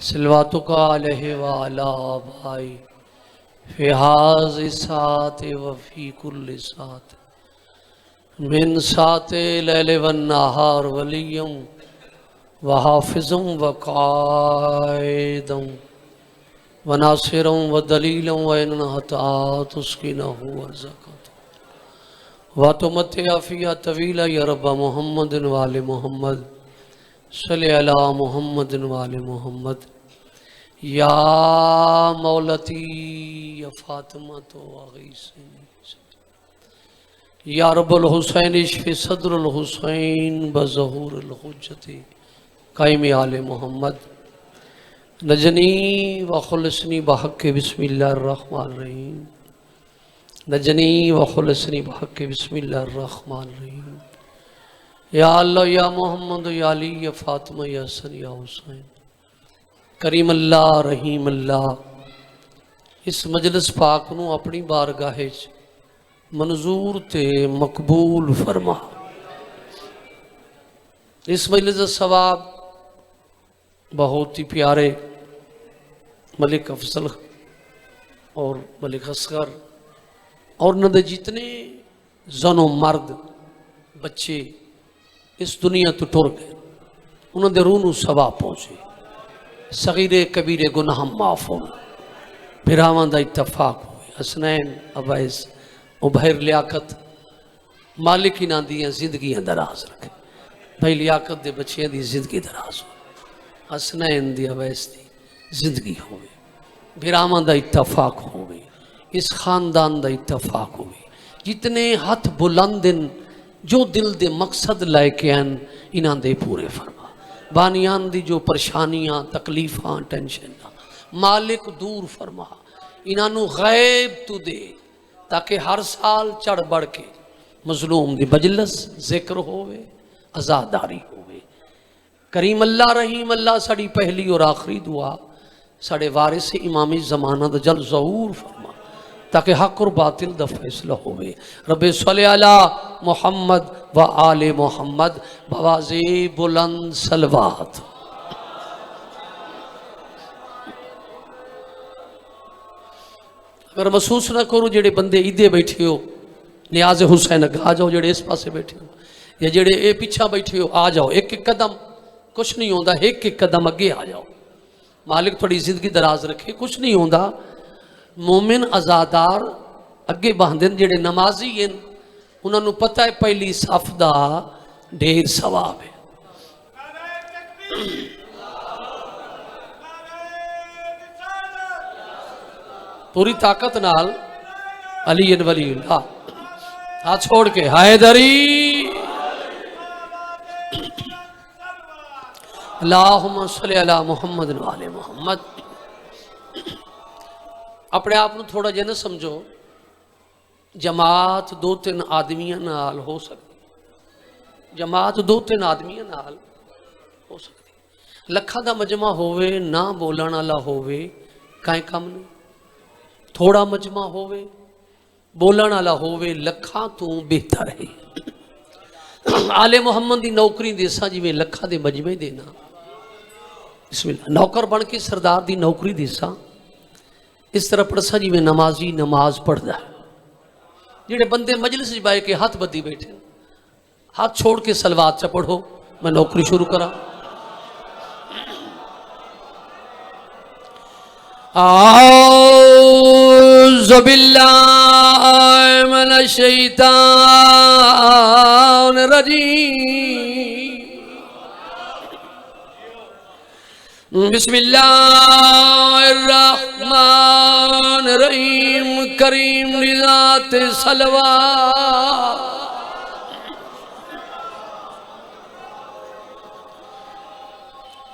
सलवातुका अलैहि व अला भाई फ़िहाज़ सात वफ़ी कुल्ल सात मिन साते लैल वन नहार वलियम व हाफ़िज़म व क़ाइदम व नासिरम व दलीलम व इन्नहतात उसकिनहु व ज़कात व तुमत्तिअ फ़िहा तवीला या रब्ब मुहम्मदिन व आलि मुहम्मद सल्लि अला मुहम्मदिन व आलि मुहम्मद या मौलती या फ़ातिमा तो या रब्बुल हुसैन इश्फ़ि सद्रुल हुसैन बज़हूरुल हुज्जती क़ाइम आले मोहम्मद नजनी व खुलसनी बहक़ बिस्मिल्लाहिर रहमानिर रहीम नजनी व खुलसनी बहक़ बिस्मिल्लाहिर रहमानिर रहीम या अल्लाह या मोहम्मद या अली या फ़ातिमा या हसन या हुसैन करीम अल्लाह रहीम अल्लाह इस मजलिस पाक नू अपनी बारगाह मंजूर ते मकबूल फरमा। इस मजलिस का सवाब बहुत ही प्यारे मलिक अफसल और मलिक असगर और उन्होंने जितने जनो मर्द बच्चे इस दुनिया तो टुर गए उन्होंने रूह नू सवाब पहुँचे सगीरे कबीरे गुनाह माफ हो फिरावां दा इत्तफाक हो हसनैन अवैस उभैर लियाकत मालिक इन्हां दियां जिंदगियां दराज रखे भाई लियाकत दे बच्चियां दी जिंदगी दराज हो हसनैन दी अवैस दी जिंदगी होवे फिरावां दा इत्तफाक होवे इस खानदान दा इत्तफाक होवे जितने हथ बुलंद जो दिल दे मकसद लैके आन इन्हां दे पूरे फरमा बानियान दी जो परेशानियां तकलीफां टेंशन मालिक दूर फरमा इन्हों गैब तू दे ताकि हर साल चढ़ बढ़ के मजलूम दी बजलस जिक्र होवे आज़ादारी होवे। करीम अल्लाह रहीम अल्लाह साड़ी पहली और आखिरी दुआ साढ़े वारिस इमामी ज़माना दा जल ज़हूर फरमा ताकि हक और बातिल दा फैसला होवे। रब्बे सल्ले अला मुहम्मद व आले मुहम्मद बवाज़े बुलंद सलवात। अगर महसूस ना करो जेड़े बंदे इधे बैठे हो नियाज़ हुसैन आ जाओ जेड़े इस पासे बैठे हो या जेड़े ए पिछा बैठे हो आ जाओ एक एक कदम कुछ नहीं होता एक एक कदम अगे आ जाओ मालिक थोड़ी जिंदगी दराज रखे कुछ नहीं होता मोमिन आज़ादार अगे बहते जेड़े नमाजी हैं उन्होंने पता है पहली सफ का ढेर सवाब है। पूरी ताकत नाल अली वलीउल्लाह हाथ छोड़ के हैदरी अल्लाहुम्मा सल्ली अला मुहम्मद व आले मुहम्मद। अपने आप को थोड़ा जिहा ना समझो जमात दो तीन आदमियों नाल हो सकती जमात दो तीन आदमियों नाल हो सकती लखा का मजमा होवे ना बोलण वाला होवे काई कम नहीं थोड़ा मजमा होवे बोलण वाला होवे लखा तो बेहतर है। आले मुहम्मद की नौकरी देसा जिमें लखा के मजमे देना बिस्मिल्लाह नौकर बन के सरदार की नौकरी देसा इस तरह पढ़सा जिमें नमाजी नमाज पढ़ता है जेडे बंदे मजलिस बाए के हाथ बदी बैठे हाथ छोड़ के सलवात च पढ़ो मैं नौकरी शुरू करा। औज़ु बिल्लाहि मिनश शैतानिर रजीम बिस्मिल्लाहिर रहमानिर रहीम करीम निज़ात सलवात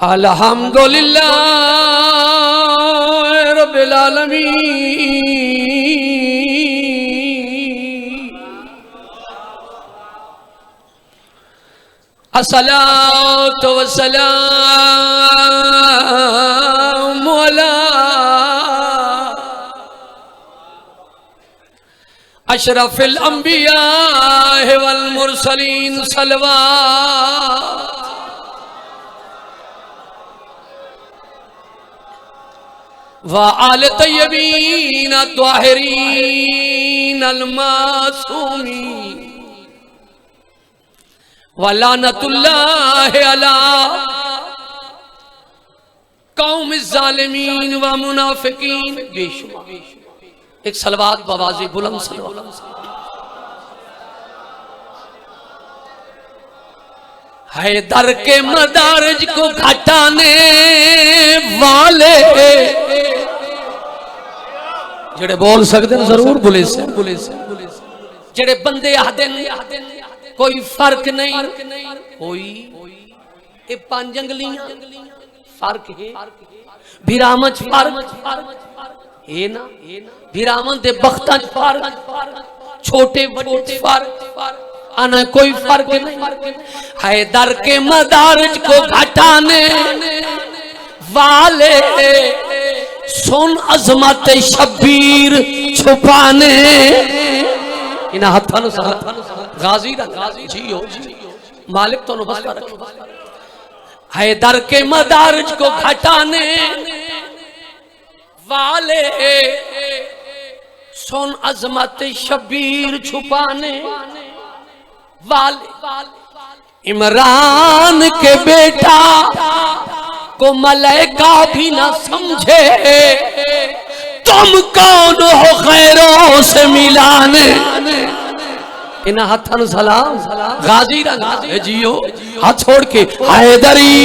अल्हम्दुलिल्लाह रब्बिल आलमीन अस्सलातु वस्सलामु अला अशरफिल अंबिया वल मुरसलीन सलवात व आल तय्यबीन त्वाहिरीन अल मासूमीन व लानतुल्लाहि अला कौम ज़ालिमीन व मुनाफिकीन। बेशुमार एक सलवात बवाज़े बुलंद सलवात। हैदर के मदारज को घटाने वाले जेड़े बोल सकते हैं जरूर बुले से जेड़े बंदे आदे कोई फर्क नहीं कोई ये पांच अंगलियां फर्क है बिरामच फर्क है ना बिरामन दे बख्तां फर्क छोटे बड़े फर्क आना कोई फर्क नहीं। हैदर के मदारज को घटाने वाले सुन अजमत शब्बीर छुपाने इन हथां गाजी जियो मालिक तो बस हैदर के मदारज को घटाने वाले सुन अजमत शब्बीर छुपाने वाले इमरान के बेटा को मलाइका भी न समझे तुम कौन हो खैरों से मिलाने। इन हाथन सलाम गाजी जियो हाथ छोड़ के हैदरी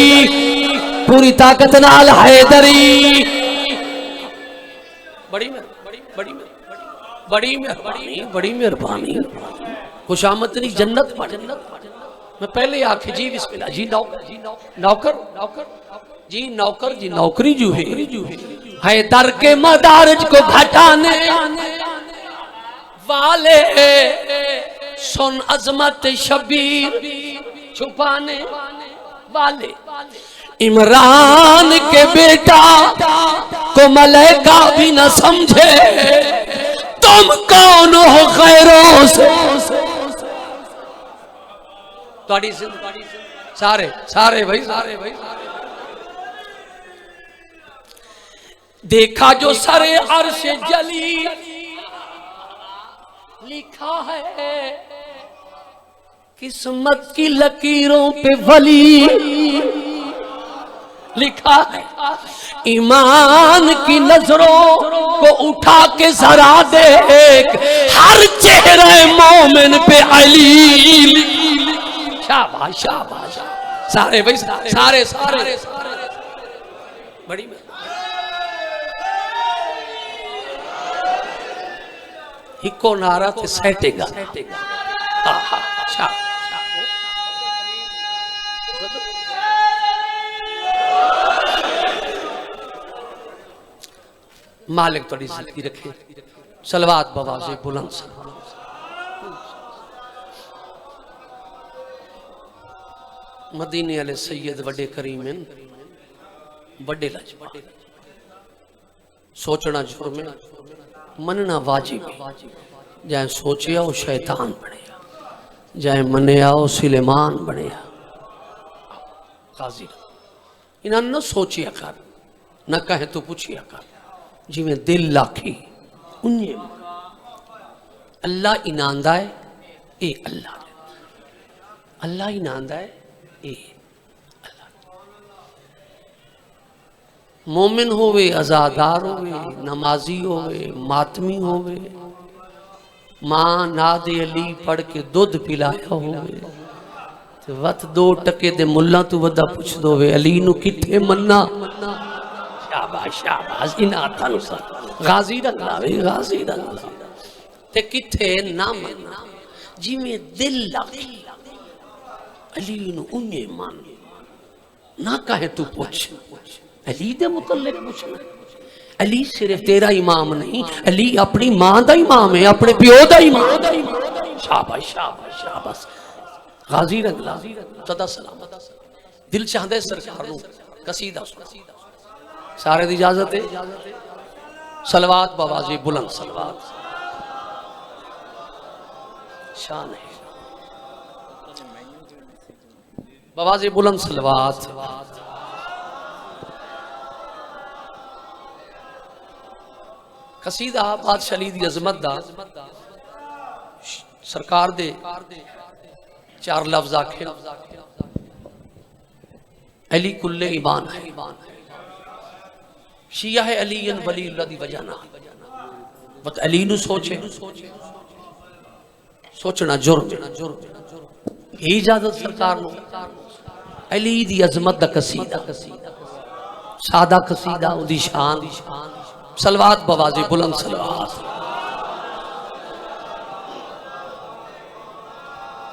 पूरी ताकत नाल हैदरी बड़ी मेहरबानी खुशामदनी जन्नत मैं पहले आखे जी बिस्मिल्लाह जी नौकर जी नौकर जी नौकरी जो है दर के मदारज को घटाने वाले सुन अजमत शबीर छुपाने वाले इमरान के बेटा को मलाइका भी न समझे तुम कौन हो खैरों से। सारे भाई देखा जो सरे अर्श जली लिखा है किस्मत की लकीरों पे वली लिखा है। ईमान की नजरों को उठा के जरा देख हर चेहरे मोमिन पे अली। शाबाश शाबाश सारे भाई सारे बड़ी हिको नारा ते सेटेगा मालिक थोड़ी जिंदगी रखे सलवात बवाज़े बुलंद मदीने वाले सैयद वड्डे करीम बड़े लज सोचना जुर्म मनना वाजिब जाए सोचिया वो शैतान बनेगा जाए मनिया वो सुलेमान बनेगा। काजी इन्हें न सोचिया कर न कहे तो पूछिया कर जिमें दिल लाखी उन्हें अल्लाह इनांदा है ए अल्लाह इनांदा है ए अल्लाह। मोमिन होवे आजादार होवे नमाजी होवे मातमी होवे मां नादे अली पढ़ के दुध पिलाया होवे ते वत 2 टके दे मुल्ला तू वदा पुछ दोवे अली नु किथे मन्ना। शाबाश इन आथानु सा गाजी गाजी ते किथे ना मन्ना जिमें दिल लाखी अली नु उन्हें मान ना कहे तू पूछ अली दे मुतल्लिक पूछना। अली सिर्फ तेरा इमाम नहीं अली अपनी मां दा इमाम है अपने प्यो दा इमाम। शाबाश शाबाश शाबाश गाजी रंगला सदा सलामत दिल चाहते सरकार नु कसीदा सारे दी इजाजत है सलवात बवाज़े बुलंद सलवात शान है बवाज़े बुलंद सलवात कसीदा बादशाह अली दी अजमत दा सरकार दे 4 लफ्ज आखे अली कुल्ले ईमान है शिया है अली वली दी वजह ना बत अली नु सोचे सोचना जुर्म ही इजाजत सरकार नु अली दी अजमत दा कसीदा सादा कसीदा उदी शान सलवात बवाज़े बुलंद सलवात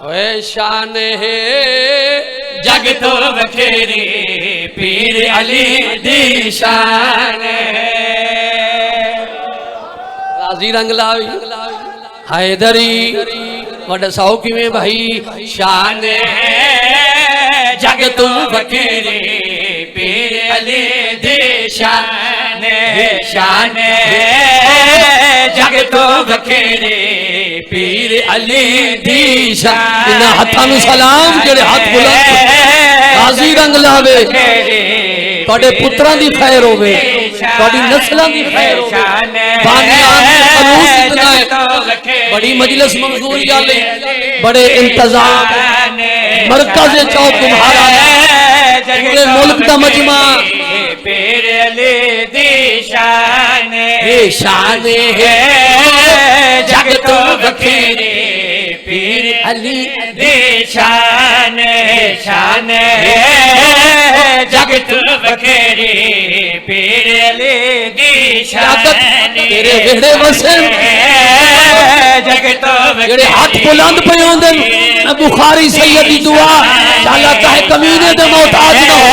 ओए शान है जग तो बखेरी पीर अली दी शान है गाजी रंगलावी हैदरी वड सौकी में भाई शान है जग तो बखेरी पीर अली दी शान है शान है जग तो बखेरी पीर अली दी शान हथा नु सलाम जेड़े हाथ बुलंद गाजी रंग लावे तोड़े पुत्रां दी खैर होवे तोड़ी नस्लां दी खैर होवे बानियां दी खलूस इतना है बड़ी मजलिस मंजूरी आले बड़े इंतजाम मरकज चौक तुम्हारा पूरे मुल्क दा मजमा पीर अली दी शान शान है जग तो बखेरी पीर अली दी शान शान है जग तो बखेरी पीर अली दी शान तेरे वेड़े वसे जग तो जेड़े हाथ बुलंद पे होंदे मैं बुखारी सैयद दी दुआ अल्लाह ताहे कमीने दे मोहताज ना हो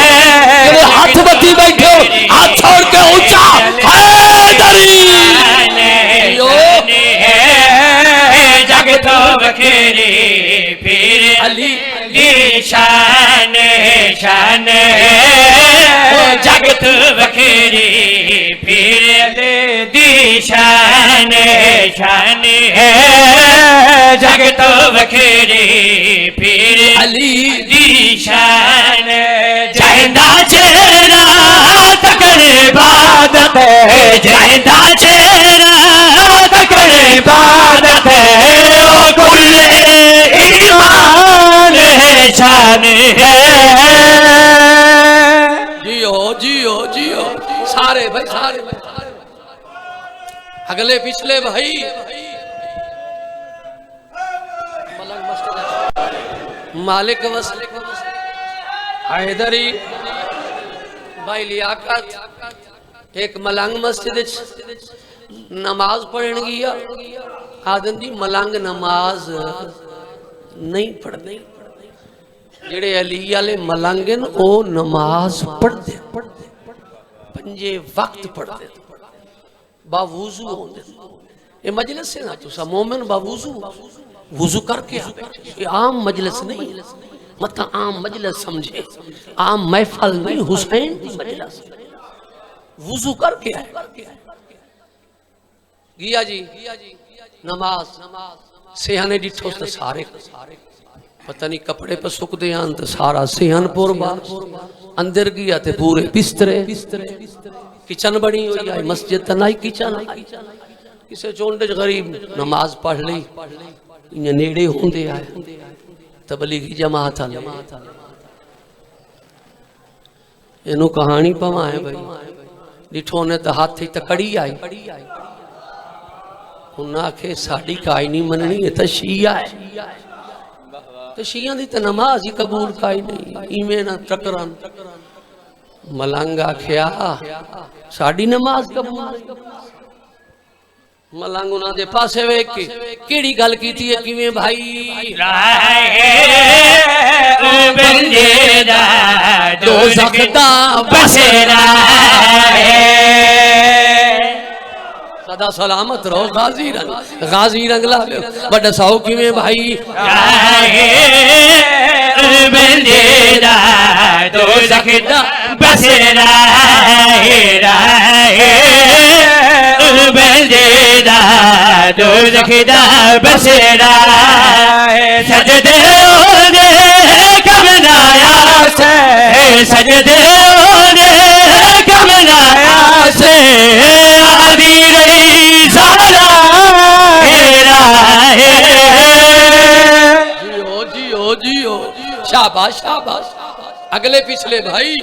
जेड़े हाथ बत्ती बैठे हो हाथ छोड़ के ऊंचा हैदरी यो जग तो बखेरी पीर अली दी शान शान जग तो बखेरी पीर अली दी शान शान है जग तो बखेरी पीर अली दी शान जैंदा चेहरा तकड़े इबादत जैंदा चेहरा तकड़े इबादत ओ कुल्ले ईमान है शान है जियो जियो जियो सारे भाई सारे अगले पिछले भाई मालिक वसल हैदरी भाई लियाकत एक मलंग मस्जिद नमाज पढ़न गया आदम जी मलंग नमाज नहीं पढ़ते जेड़े अली वाले मलंग न ओ नमाज पढ़ते पंजे वक्त पढ़ते बावुजू होंदे ये मजलिस से ना तुसा मोमिन बावुजू वुजू करके आ ये आम मजलिस नहीं मत आम मजलिस समझे आम महफिल नहीं हुसैन की मजलिस वुजू करके आए गिया जी नमाज सेहने डिठो तो सारे पता नहीं कपड़े पर सुकते हैं तो सारा सेहनपुर अंदर गया ते पूरे बिस्तरे किचन बनी हुई है मस्जिद तनाई किचन किसे चोंडे गरीब नमाज पढ़ ली इन्हें नेड़े होंदे आए तबलीगी जमात आले इन्हों कहानी पवाए भाई डिठो ने तो हाथ ही तकड़ी आई उन्हें आखे साड़ी काई नहीं मननी है तो शिया है तो शिया दी तो नमाज ही कबूल काई नहीं इवें ना टकरान मलंग आख्या साड़ी नमाज कबूल मलंग उन्हां दे पासे वेख के केड़ी गल कीती है किवें भाई बंदे दा दोज़ख दा बसेरा सदा सलामत रहो गाजी रंग ला बड़ा साउ किवें भाई बंदे दा दोज़ख दा बसेरा बंदेदा दोज़ख दा बसेरा सजदे ओने कमनाया से सजदे ओने कमनाया से आदी रही शाबाश। अगले पिछले भाई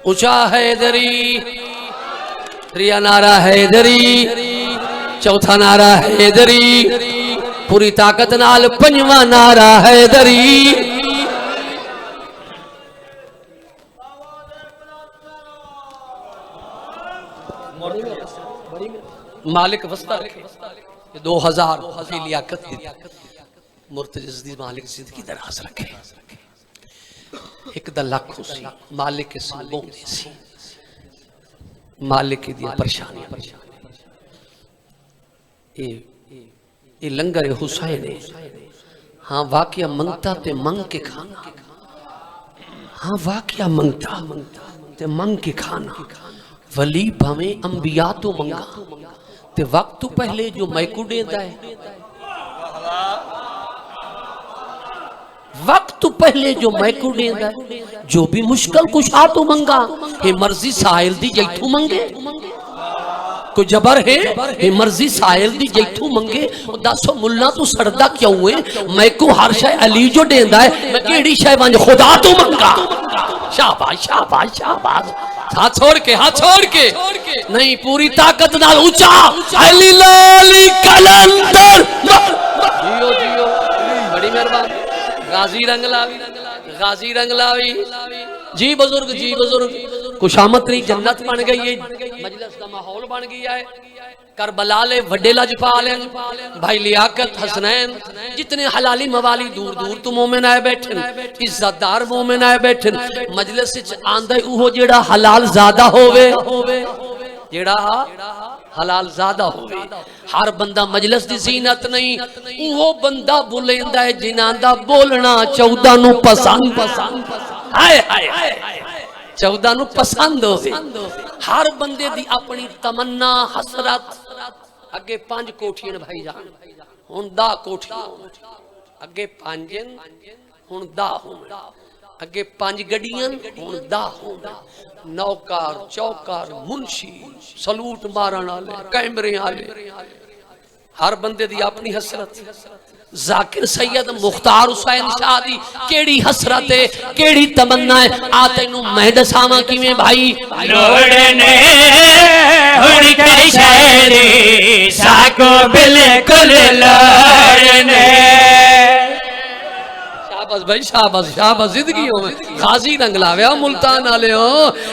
ऊंचा हैदरी, त्रिया नारा हैदरी, चौथा नारा हैदरी, पूरी ताकत नाल पंजवा नारा हैदरी। मालिक वस्ता 2000 की लियाकत दी, मुर्तज़ी मालिक जिंदगी दराज रखे। एक दा लख सी मालिक के संगों सी, मालिक दी परेशानियां। ये लंगर हुसैन है। हाँ वाकया मंगता ते मंग के खाना, हाँ वाकया मंगता ते मंग के खाना। वली भावे अंबिया तो मंगा ते वक्त तो पहले जो मैकू देता है, वक्त तो पहले जो मैकू देता है, जो भी मुश्किल कुशा तो मंगा। हे मर्जी साहिल दी जैठू मंगे, कोई जबर है? हे मर्जी साहिल दी जैठू मंगे। दसो मुल्ला तू सड़दा क्यों है? मैकू हर शय अली जो देंदा है, मैं केड़ी शय वंज खुदा तो मंगा। शाबाश शाबाश शाबाश। हाथ छोड़ के, हाथ छोड़ के नहीं, पूरी ताकत नाल ऊंचा अली लाली कलंदर। जियो जियो, बड़ी मेहरबानी। गाजी रंगलावी, गाजी रंगलावी जी बुजुर्ग, जी बुजुर्ग। खुशामद री जन्नत बन गई है, मजलिस का माहौल बन गया है। करबला ले वड्डे लजपाल भाई लियाकत हसनैन, जितने हलाली मवाली दूर दूर तो मोमिन आए बैठे, इज्जतदार मोमिन आए बैठे। मजलिस आंदा उहो जेड़ा हलाल ज्यादा होवे, जेड़ा हलाल ज्यादा होवे। हर बंदा मजलिस दी जीनत नहीं, उहो बंदा बुलेंदा है जिन्हां दा बोलना 14 नू पसंद। हाय हाय हाय, 14 नू पसंद होवे। हर बंदे दी अपनी तमन्ना हसरत। अगे 5 कोठियां भाई जान, हुण 10 कोठियां। अगे 5 हुण 10 होण, अगे 5 गड्डियां हुण 10 होण। नौकार चौकार मुंशी सलूट मारन वाले कैमरे वाले, हर बंदे दी अपनी हसरत। जाकिर सैयद मुख्तार हुसैन शाह दी केड़ी हसरत है, केड़ी तमन्ना है, आ तैनू मैं दसावां किवें भाई। लोड़ने हुण कई शहरी साको बिल्कुल लोड़ने। शाबाश भाई शाबाश शाबाश। जिंदगी में गाजी रंग लावे मुल्तान वाले हो,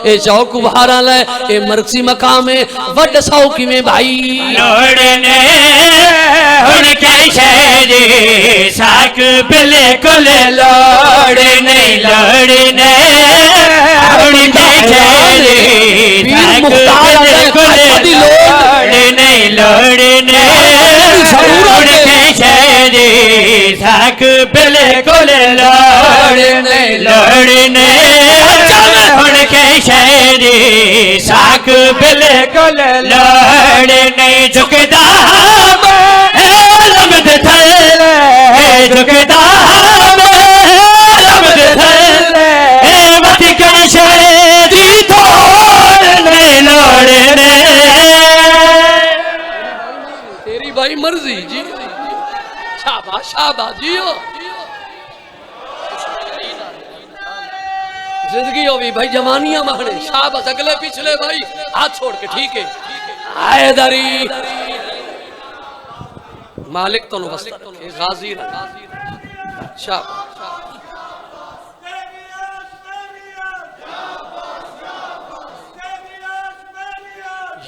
ए चौक बहारा ले, ए मरकसी मकाम है वड सौ किवें भाई। लोड़ने हुण कई शहरी साको बिल्कुल लोड़ने। लोड़ने हुण कई शहरी साको बिल्कुल लोड़ने। लोड़ने हुण कई शहरी साको बिल्कुल लोड़ने। लोड़ने हुण कई शहरी साक बिल्कुल लोड़ने। झुकदा लमद थले, झुकदा लमद थले, मत कई शहरी तोड़ने। लोड़ने तेरी भाई मर्जी जी। शाबाश शाबाश जियो। जिंदगी होगी भाई जवानियां मारने। शाबाश। अगले पिछले भाई हाथ छोड़ के, ठीक है। हैदरी मालिक तो वस्ता रखे, गाजी शाबाश।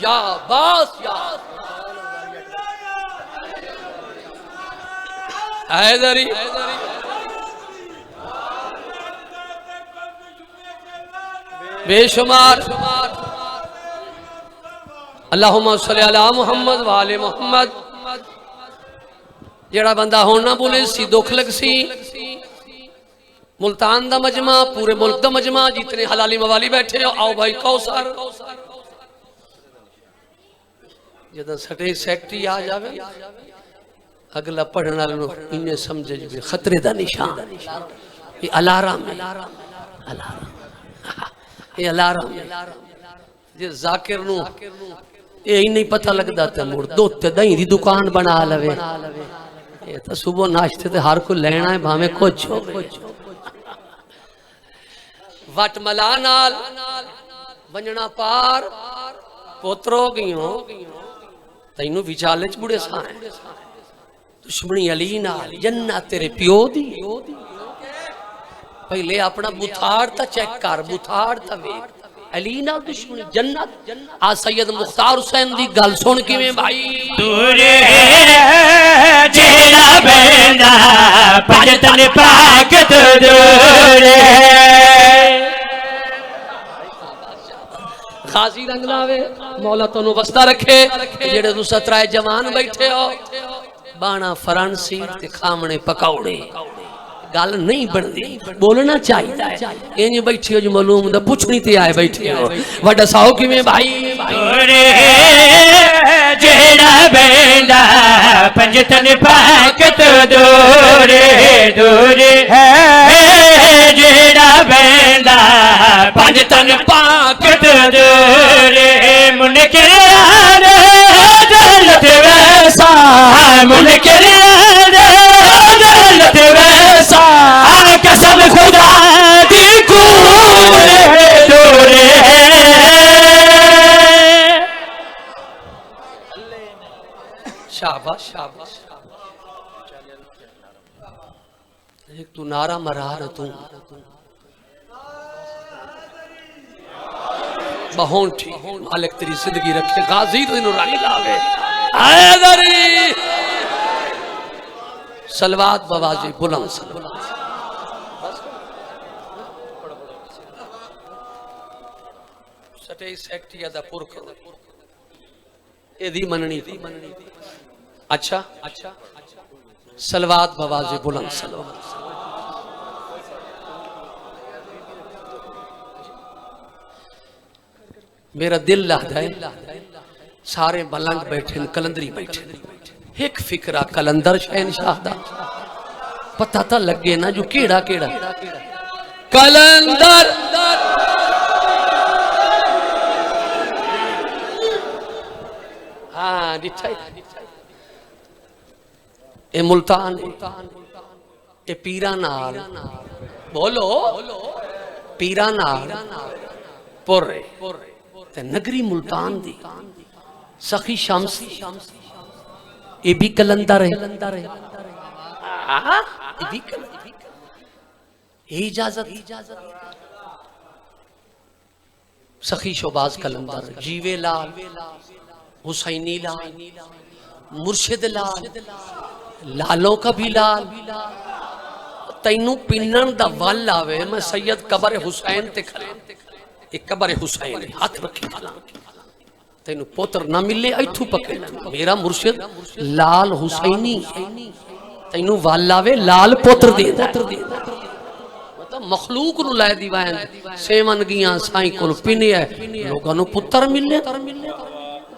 या बास या हैदरी। बेशुमार अल्लाहुम्मा सल्ली अला मुहम्मद व आले मुहम्मद। जेड़ा बंदा होना ना बोले सी दुख लग सी। मुल्तान दा मजमा, पूरे मुल्क दा मजमा, जितने हलाली मवाली बैठे हो, आओ भाई कौसर। जदा सटे सेक्रेटरी आ जावे, अगला पढ़ने वाले इन्हें समझे भी खतरे दा निशान। ये अलार्म है, अलार्म, ये अलार्म जे जाकिर नू यही नहीं पता लगता तो मुड़ दुध दही की दुकान बना लवे। ये तो सुबह नाश्ते ते हर को लेना है भावे कुछ हो। वट मला नाल बंजना पार पोतरो गयो तैनू विचाले च बुढ़े सा दुश्मनी अली नाल जन्ना तेरे प्यो दी। पहले अपना बुथाड़ ता चेक कर, बुथाड़ ता वेख अली नाल दुश्मनी जन्नत। आ सैयद मुख्तार हुसैन दी गल सुन किवें भाई। दूरे जेड़ा बेंदा पंज तन पाक तो दूरे खासी रंग लावे मौला तोनू वस्ता रखे। जेड़े तुसा त्राए जवान बैठे हो बाणा फरांसी ते खामने पकौड़े गल नहीं बनती, बोलना चाहिए। इंज बैठे हो जो मालूम दा पुछनी ते आए बैठे हो। वड्डा साओ किवें भाई। दूरे जेड़ा बेंदा पंज तन पाक तो दूरे दूरे है जेड़ा बेंदा पंज तन पाक तो दूरे मुनकिर दौलत वैसा मुनकिर दौलत वैसा कसम खुदा दी दूरे दूरे शाबाश शाबाश। एक तू नारा मरा रहा तू बहुत ठीक। मालिक तेरी जिंदगी रखे गाजी तेन रंग लावे। सलवात बवाजी बुलंद सटे सेक्टिया दा पुरख एदी मननी थी। अच्छा अच्छा सलवात बवाजी बुलंद सलवात। मेरा दिल लहदा है सारे मलंग बैठे कलंदरी बैठे एक फिक्रा कलंदर शहनशाह दा पता तो लगे ना जो केड़ा केड़ा कलंदर। हाँ दिखा ए मुल्तान ए पीरा नाल बोलो पीरा नाल पुरे ते नगरी मुल्तान दी सखी शम्स ये भी कलंदर है। इजाजत सखी शोबाज कलंदर जीवे लाल हुसैनी लाल मुर्शिद लाल लालों का भी लाल तैनू पिन्नन दा वल आवे। मैं सैयद कबर हुसैन ते खड़ा एक कबर हुसैन हाथ रखे तेन पुत्र ना मिले इथू पकड़ मेरा मुर्शिद लाल हुसैनी तेनू वल आवे लाल पुत्र दे मतलब मखलूक नु लै दीवान सेवन गियां साईं कोल पिनिया लोगां नु पुत्र मिले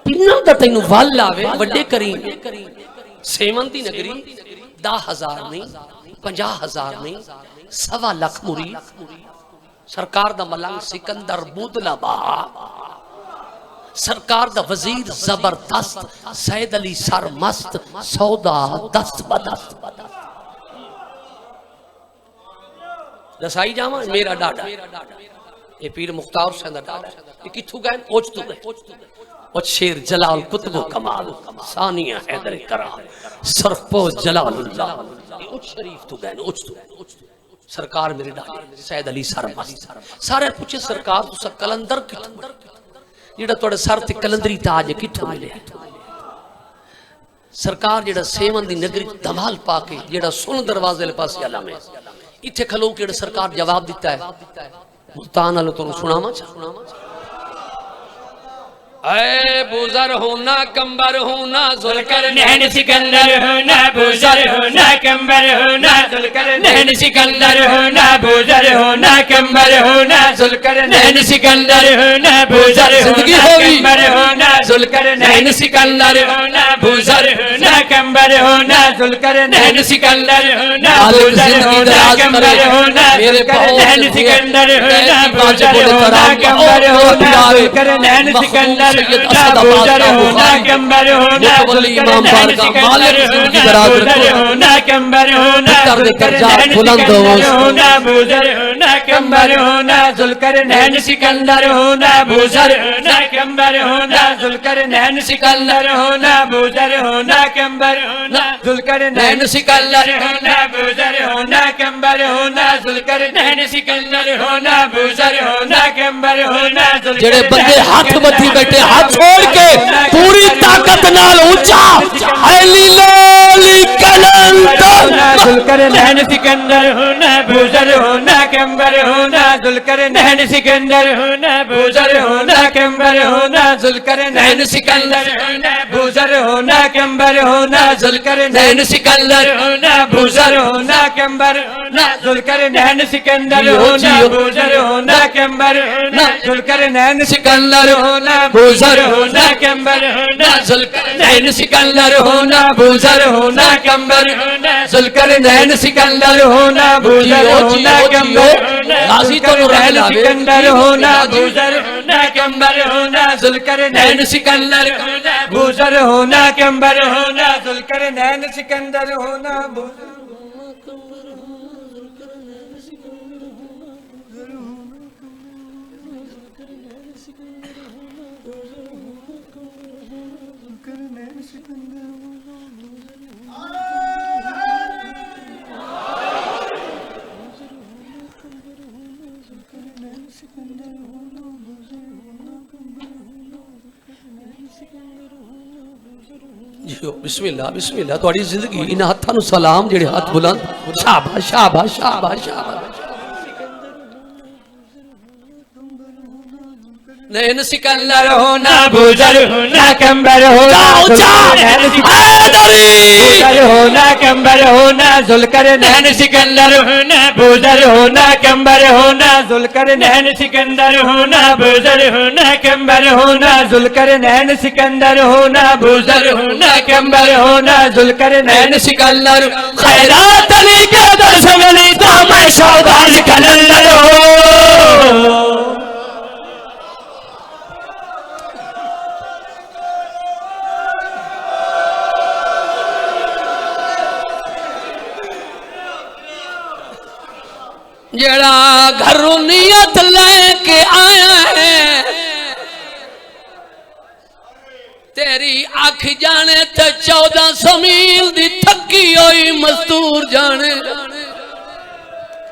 पिन्ना दा तेनू वल आवे वड्डे करीम सेवन दी नगरी 10,000 नहीं 50,000 नहीं 1.25 लाख मुरीद सरकार दा मलंग सिकंदर बूदलाबा सरकार दा वजीर जबरदस्त सैयद अली सरमस्त सौदा दस्त बदस्त दसाई जावा मेरा डाडा ये पीर मुख्तार हुसैन दा डाडा ये किथू गए ओच तू गए और शेर जलाल कुतुब कमाल सानिया हैदर कराम सरफो जलालुल्लाह उच शरीफ तू गए उच तू सरकार मेरे डाले सैयद अली सरमस्त सारे पूछे सरकार तुसा कलंदर किथों जेड़ा तोड़े सर ते कलंदरी ताज किथों मिले सरकार जेड़ा सेवन दी नगरी धमाल पाके जेड़ा सुन दरवाजे पास अलामे इथे खलो के सरकार जवाब दिता है मुल्तान वालों तो सुनावा ऐ बुजर होना कंबर होना जुल्करनैन सिकंदर होना बुजर होना कंबर होना जुल्करनैन सिकंदर होना बुजर होना कंबर होना जुल्करनैन सिकंदर होना बूजर होना कंबर होना जुल्करनैन सिकंदर होना बूजर होना कंबर होना जुल्करनैन सिकंदर होना बूजर होना कंबर होना जुल्करनैन सिकंदर होना बूजर होना कंबर होना जुल्करनैन सिकंदर होना बूजर होना कंबर होना जुल्करनैन सिकंदर होना बूजर होना कंबर होना जुल्करनैन सिकंदर होना बूजर होना कंबर होना जुल्करनैन सिकंदर होना बूजर होना कंबर होना जुल्करनैन सिकंदर होना बूजर होना कंबर होना जुल्करनैन सिकंदर होना बूजर होना कंबर होना जुल्करनैन सिकंदर होना बूजर होना कंबर होना जेड़े बंदे हाथ मथी बैठे हाथ छोड़ के पूरी ताकत नाल ऊंचा हैली लोली कलंत जुल्करनैन सिकंदर होना बूजर होना कंबर होना जुल्करनैन सिकंदर होना बूजर होना कंबर होना जुल्करनैन सिकंदर होना बूजर होना कंबर होना जुल्करनैन सिकंदर होना बूजर होना कंबर होना जुल्करनैन सिकंदर होना बूजर होना कंबर होना जुल्करनैन सिकंदर होना बूजर होना कंबर होना जुल्करनैन सिकंदर होना बूजर होना कंबर होना जुल्करनैन सिकंदर होना बूजर होना कंबर होना जुल्करनैन सिकंदर होना बूजर होना कंबर होना जुल्करनैन सिकंदर होना बूजर होना कंबर होना जुल्करनैन सिकंदर होना जियो बिस्मिल्लाह बिस्मिल्लाह थोड़ी जिंदगी इन हाथों नु सलाम जेड़े हाथ बुलंद शाबाश शाबाश शाबाश शाबाश नैन सिकंदर होना बूजर होना कंबर होना बूजर होना कंबर होना जुल्करनैन सिकंदर होना बूजर होना कंबर होना जुल्करनैन सिकंदर होना बूजर होना कंबर होना जुल्करनैन सिकंदर होना बूजर होना कंबर होना जुल्करनैन सिकंदर खैरात अली के दर्शन ली तो मैं शौदान कलंदर हो जड़ा घरों नियत लेके आया है तेरी अख जाने ते 1400 मील दी थकी होई मजदूर जाने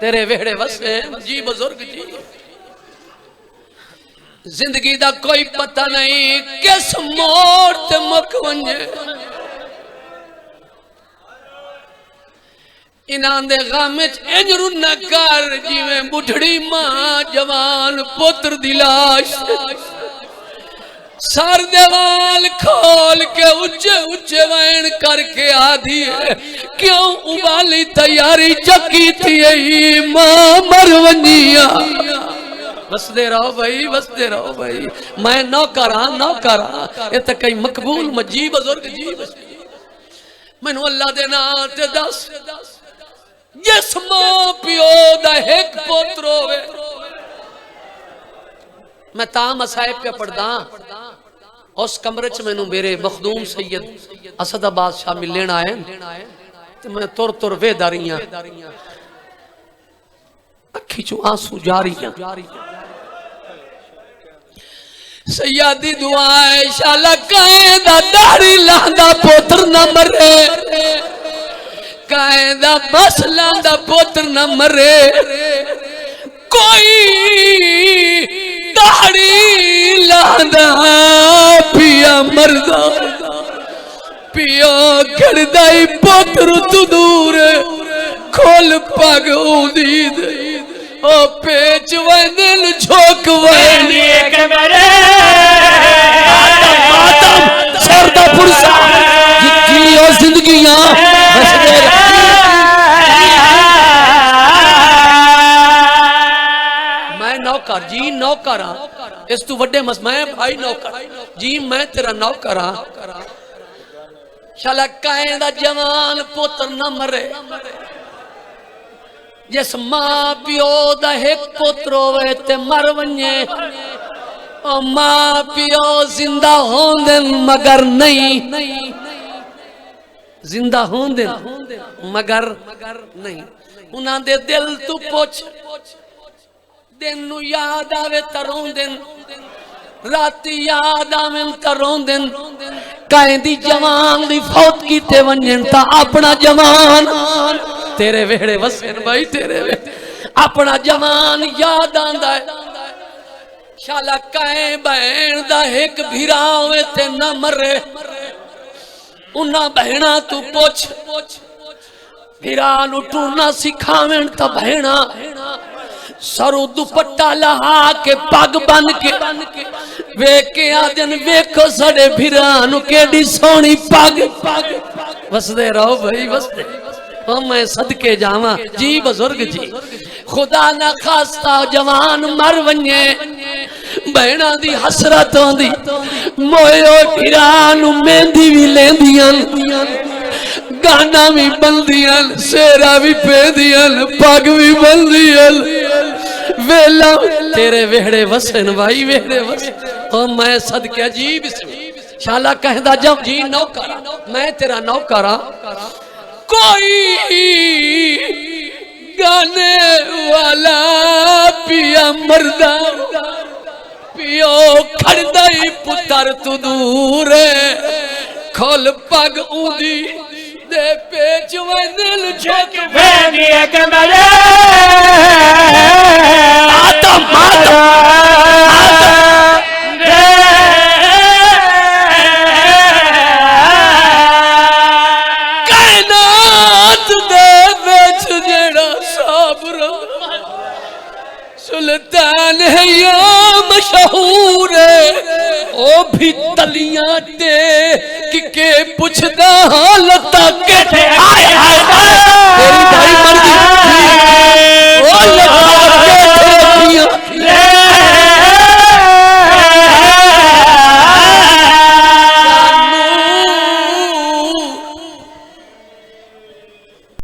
तेरे वेड़े वसे जी बुजुर्ग जी जिंदगी दा कोई पता नहीं किस मोड़ ते मुक वंजे इन्हां दे गम च इंज रुन कर जिवें बुढ़ड़ी मां जवान पुत्र दी लाश सर देवाल खोल के उच्चे उच्चे वैन करके आधी है क्यों उबाली तैयारी चकी थी मां मरवनिया बसते रहो भाई मैं नौकरा ये तो कई मकबूल मजी बुजुर्ग जी मैनू अल्लाह दे नाम ते दस जिस मां प्यो दा एक पुत्र होवे मैं ता मसाइब पे पढ़दा उस कमरे च मैनू मेरे मखदूम सैयद असदाबाद शाह मिलण आए ते मैं तुर तुर वेदा रही अखी चो आंसू जारी सैयदी दुआ है शाला कायदा दाढ़ी लांदा पुत्र न मरे कायदा मसला दा पुत्र न मरे कोई दाढ़ी लांदा पिया मरदा पिया घड़दा ही पुत्र तू दूर खोल पग उदीद ओ पेच वंदन झोक वंदी कमरे आदम सरदा पुरसा जितनी और जिंदगियां नौकर जी नौकर हाँ इस तू वड्डे मस मैं भाई नौकर जी मैं तेरा नौकर हाँ शाला काएं दा जवान पुत्र न मरे जिस मां पियो दा एक पुत्र होवे ते मर वने ओ मां पियो जिंदा होंदे मगर नहीं जिंदा होंदे मगर नहीं उन्हां दे दिल तू पुछ दिन नू याद आवे तरोंदे राती याद आवे तरोंदे काएं दी जवान दी फौत कीते वंजन ता अपना जवान तेरे वेड़े वसन भाई तेरे वेड़े अपना जवान याद आंदा है शाला काएं बहन दा एक भिरा होवे ते न मरे उन्हां बहना तू पुछ भिरा नु टूरना सिखावें ता बहना सरू दुपट्टा लहा के पग बन के वेख के आदन वेखो साडे भिरा नु केडी सोहनी पग वसदे रहो भाई वसदे ओ मैं सदके जावा जी बुजुर्ग जी खुदा ना खास्ता जवान मर वने बहना दी हसरत होंदी मोयो भिरा नु मेहंदी भी लेंदियां गाना भी बनदियां सेरा भी पेदियां पग भी बनदियां वेला तेरे वेड़े वसन भाई वेड़े वसन ओ मैं सदके जी शाला कहदा जब जी नौकर मैं तेरा नौकर कोई गाने वाला पिया मरदा पियो खड़दा ही पुत्र तू दूर खोल पग ऊंदी दे पेच में दिल झोंक वेनी कमरे आता माता कायनात दे विच जेड़ा साबर सुल्तान है या मशहूर ओ भी तलियां दे कि पुछदा हालत के आए हाय तेरी भाई मर्जी